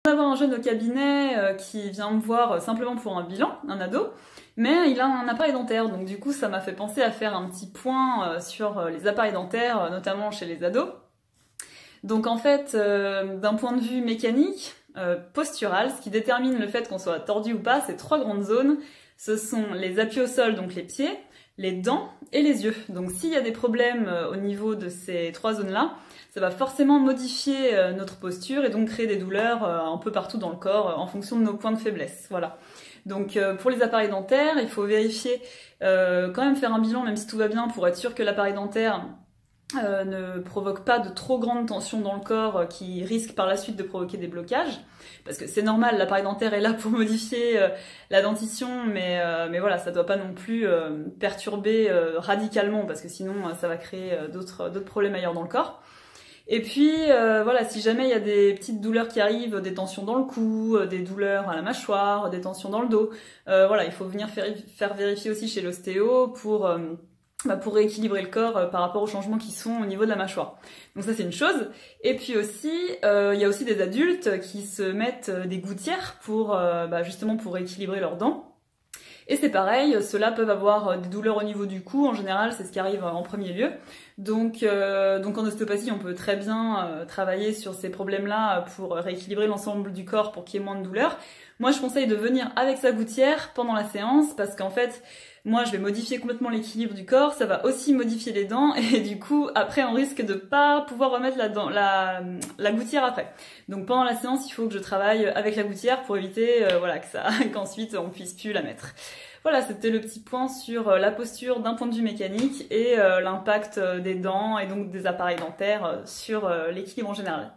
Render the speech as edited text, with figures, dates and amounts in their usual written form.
Avoir un jeune au cabinet qui vient me voir simplement pour un bilan, un ado, mais il a un appareil dentaire, donc du coup ça m'a fait penser à faire un petit point sur les appareils dentaires, notamment chez les ados. Donc en fait, d'un point de vue mécanique, postural, ce qui détermine le fait qu'on soit tordu ou pas, c'est 3 grandes zones. Ce sont les appuis au sol, donc les pieds, les dents et les yeux. Donc s'il y a des problèmes au niveau de ces 3 zones-là, ça va forcément modifier notre posture et donc créer des douleurs un peu partout dans le corps en fonction de nos points de faiblesse. Voilà. Donc pour les appareils dentaires, il faut vérifier, quand même faire un bilan même si tout va bien pour être sûr que l'appareil dentaire ne provoque pas de trop grande tension dans le corps qui risque par la suite de provoquer des blocages. Parce que c'est normal, l'appareil dentaire est là pour modifier la dentition, mais voilà, ça doit pas non plus perturber radicalement, parce que sinon ça va créer d'autres problèmes ailleurs dans le corps. Et puis voilà, si jamais il y a des petites douleurs qui arrivent, des tensions dans le cou, des douleurs à la mâchoire, des tensions dans le dos, voilà, il faut venir faire vérifier aussi chez l'ostéo pour rééquilibrer le corps par rapport aux changements qui sont au niveau de la mâchoire. Donc ça c'est une chose. Et puis aussi, il y a aussi des adultes qui se mettent des gouttières pour justement pour rééquilibrer leurs dents. Et c'est pareil, ceux-là peuvent avoir des douleurs au niveau du cou, en général c'est ce qui arrive en premier lieu. Donc en ostéopathie on peut très bien travailler sur ces problèmes-là pour rééquilibrer l'ensemble du corps pour qu'il y ait moins de douleurs. Moi je conseille de venir avec sa gouttière pendant la séance parce qu'en fait, moi je vais modifier complètement l'équilibre du corps, ça va aussi modifier les dents et du coup après on risque de pas pouvoir remettre la gouttière après. Donc pendant la séance il faut que je travaille avec la gouttière pour éviter qu'ensuite on puisse plus la mettre. Voilà, c'était le petit point sur la posture d'un point de vue mécanique et l'impact des dents et donc des appareils dentaires sur l'équilibre en général.